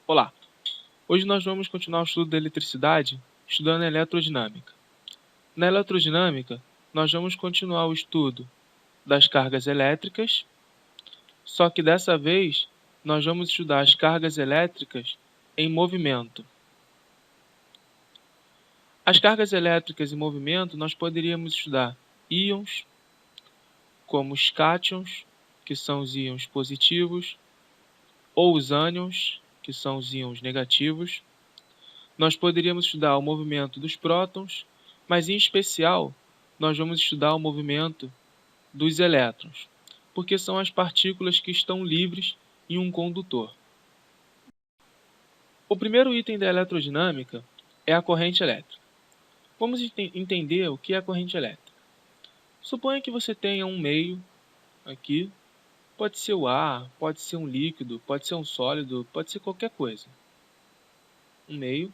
Olá! Hoje nós vamos continuar o estudo da eletricidade, estudando a eletrodinâmica. Na eletrodinâmica, nós vamos continuar o estudo das cargas elétricas, só que dessa vez nós vamos estudar as cargas elétricas em movimento. As cargas elétricas em movimento nós poderíamos estudar íons, como os cátions, que são os íons positivos, ou os ânions, que são os íons negativos. Nós poderíamos estudar o movimento dos prótons, mas em especial nós vamos estudar o movimento dos elétrons, porque são as partículas que estão livres em um condutor. O primeiro item da eletrodinâmica é a corrente elétrica. Vamos entender o que é a corrente elétrica. Suponha que você tenha um meio aqui, pode ser o ar, pode ser um líquido, pode ser um sólido, pode ser qualquer coisa. Um meio.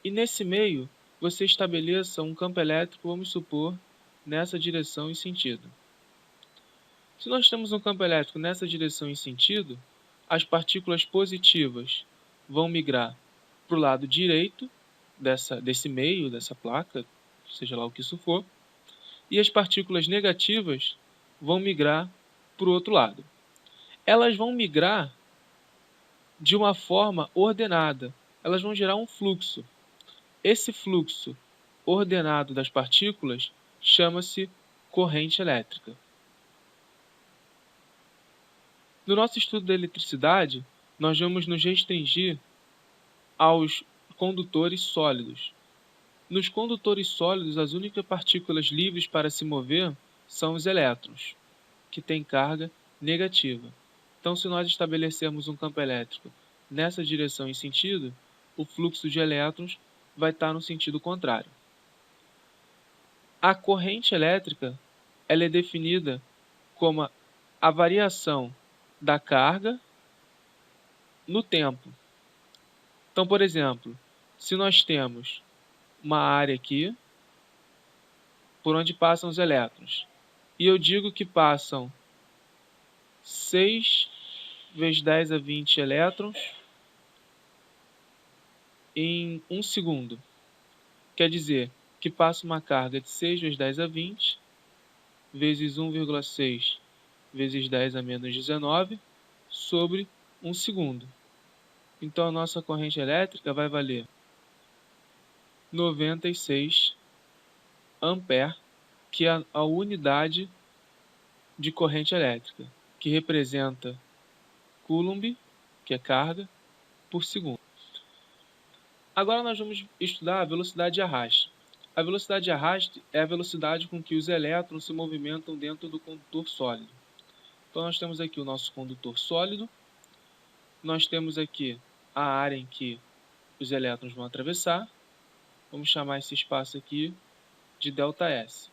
E nesse meio, você estabeleça um campo elétrico, vamos supor, nessa direção e sentido. Se nós temos um campo elétrico nessa direção e sentido, as partículas positivas vão migrar para o lado direito desse meio, dessa placa, seja lá o que isso for, e as partículas negativas vão migrar para o outro lado. Elas vão migrar de uma forma ordenada, elas vão gerar um fluxo. Esse fluxo ordenado das partículas chama-se corrente elétrica. No nosso estudo da eletricidade, nós vamos nos restringir aos condutores sólidos. Nos condutores sólidos, as únicas partículas livres para se mover são os elétrons, que têm carga negativa. Então, se nós estabelecermos um campo elétrico nessa direção e sentido, o fluxo de elétrons vai estar no sentido contrário. A corrente elétrica ela é definida como a variação da carga no tempo. Então, por exemplo, se nós temos uma área aqui por onde passam os elétrons, e eu digo que passam 6 vezes 10 a 20 elétrons em 1 segundo. Quer dizer que passa uma carga de 6 vezes 10 a 20 vezes 1,6 vezes 10 a menos 19 sobre 1 segundo. Então, a nossa corrente elétrica vai valer 96 ampere, que é a unidade de corrente elétrica, que representa coulomb, que é carga, por segundo. Agora nós vamos estudar a velocidade de arraste. A velocidade de arraste é a velocidade com que os elétrons se movimentam dentro do condutor sólido. Então nós temos aqui o nosso condutor sólido, nós temos aqui a área em que os elétrons vão atravessar. Vamos chamar esse espaço aqui de ΔS.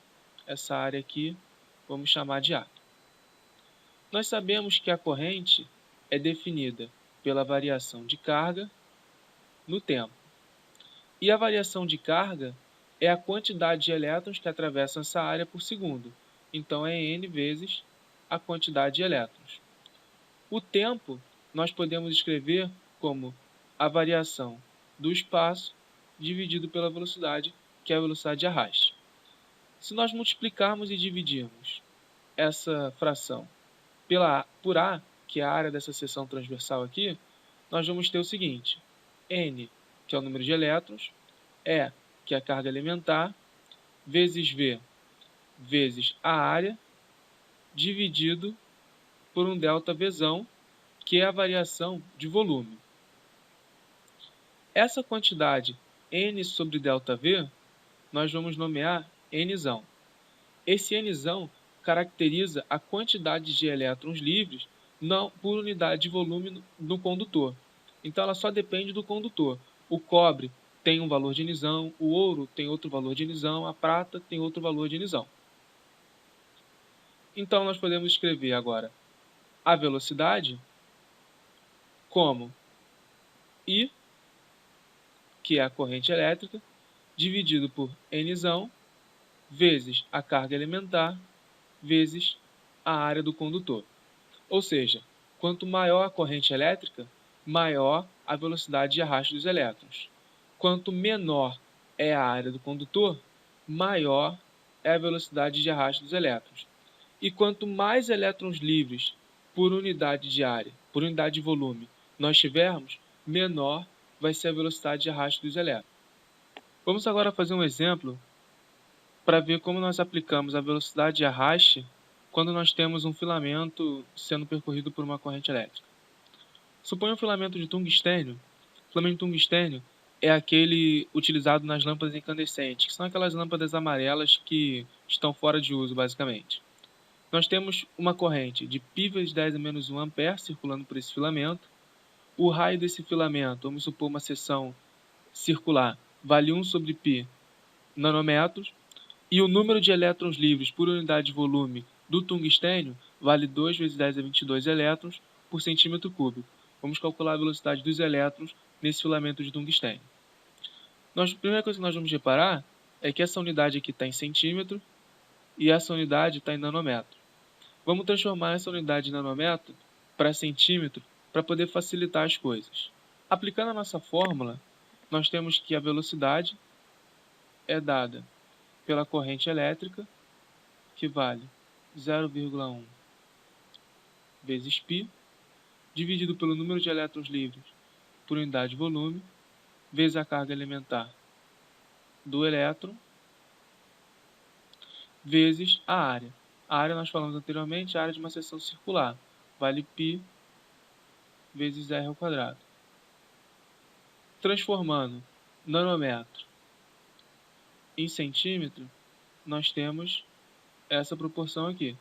Essa área aqui vamos chamar de A. Nós sabemos que a corrente é definida pela variação de carga no tempo. E a variação de carga é a quantidade de elétrons que atravessam essa área por segundo. Então, é N vezes a quantidade de elétrons. O tempo nós podemos escrever como a variação do espaço dividido pela velocidade, que é a velocidade de arraste. Se nós multiplicarmos e dividirmos essa fração por A, que é a área dessa seção transversal aqui, nós vamos ter o seguinte: N, que é o número de elétrons, E, que é a carga elementar, vezes V, vezes a área, dividido por um ΔV, que é a variação de volume. Essa quantidade N sobre ΔV, nós vamos nomear Nzão. Esse Nzão caracteriza a quantidade de elétrons livres não por unidade de volume no condutor. Então, ela só depende do condutor. O cobre tem um valor de Nzão, o ouro tem outro valor de Nzão, a prata tem outro valor de Nzão. Então, nós podemos escrever agora a velocidade como I, que é a corrente elétrica, dividido por Nzão, vezes a carga elementar, vezes a área do condutor. Ou seja, quanto maior a corrente elétrica, maior a velocidade de arrasto dos elétrons. Quanto menor é a área do condutor, maior é a velocidade de arrasto dos elétrons. E quanto mais elétrons livres por unidade de área, por unidade de volume, nós tivermos, menor vai ser a velocidade de arrasto dos elétrons. Vamos agora fazer um exemplo para ver como nós aplicamos a velocidade de arraste quando nós temos um filamento sendo percorrido por uma corrente elétrica. Suponha um filamento de tungstênio. O filamento de tungstênio é aquele utilizado nas lâmpadas incandescentes, que são aquelas lâmpadas amarelas que estão fora de uso, basicamente. Nós temos uma corrente de π vezes 10 a menos 1 ampere circulando por esse filamento. O raio desse filamento, vamos supor uma seção circular, vale 1 sobre π nanômetros, e o número de elétrons livres por unidade de volume do tungstênio vale 2 vezes 10 a 22 elétrons por centímetro cúbico. Vamos calcular a velocidade dos elétrons nesse filamento de tungstênio. A primeira coisa que nós vamos reparar é que essa unidade aqui está em centímetro e essa unidade está em nanômetro. Vamos transformar essa unidade de nanômetro para centímetro para poder facilitar as coisas. Aplicando a nossa fórmula, nós temos que a velocidade é dada pela corrente elétrica, que vale 0,1 vezes π, dividido pelo número de elétrons livres por unidade de volume, vezes a carga elementar do elétron, vezes a área. A área nós falamos anteriormente, a área de uma seção circular, vale π vezes r ao quadrado. Transformando nanômetro em centímetro, nós temos essa proporção aqui.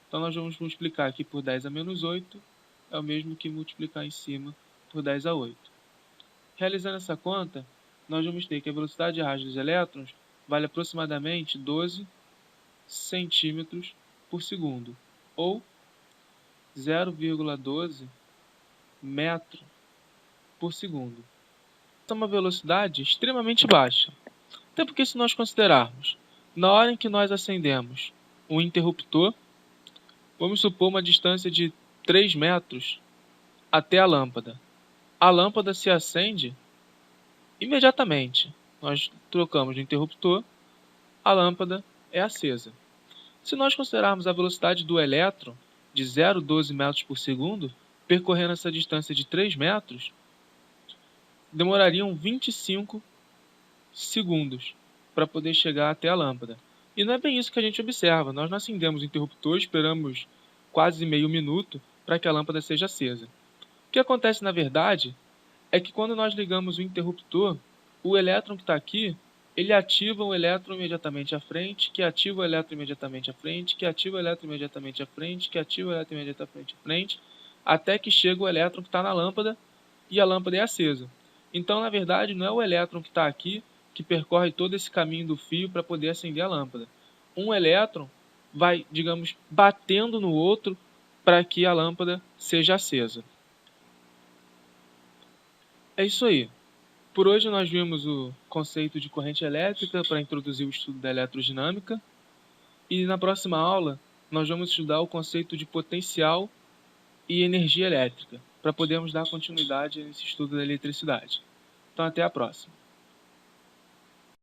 Então, nós vamos multiplicar aqui por 10 a menos 8, é o mesmo que multiplicar em cima por 10 a 8. Realizando essa conta, nós vamos ter que a velocidade de arrasto dos elétrons vale aproximadamente 12 centímetros por segundo, ou 0,12 metro por segundo. Essa é uma velocidade extremamente baixa. Até porque, se nós considerarmos, na hora em que nós acendemos um interruptor, vamos supor uma distância de 3 metros até a lâmpada. A lâmpada se acende imediatamente. Nós trocamos de interruptor, a lâmpada é acesa. Se nós considerarmos a velocidade do elétron de 0,12 metros por segundo, percorrendo essa distância de 3 metros, demorariam 25 segundos para poder chegar até a lâmpada. E não é bem isso que a gente observa. Nós não acendemos o interruptor, esperamos quase meio minuto para que a lâmpada seja acesa. O que acontece, na verdade, é que quando nós ligamos o interruptor, o elétron que está aqui, ele ativa o elétron imediatamente à frente, que ativa o elétron imediatamente à frente, que ativa o elétron imediatamente à frente, que ativa o elétron imediatamente à frente, até que chega o elétron que está na lâmpada e a lâmpada é acesa. Então, na verdade, não é o elétron que está aqui que percorre todo esse caminho do fio para poder acender a lâmpada. Um elétron vai, digamos, batendo no outro para que a lâmpada seja acesa. É isso aí. Por hoje nós vimos o conceito de corrente elétrica para introduzir o estudo da eletrodinâmica. E na próxima aula nós vamos estudar o conceito de potencial e energia elétrica, para podermos dar continuidade nesse estudo da eletricidade. Então até a próxima.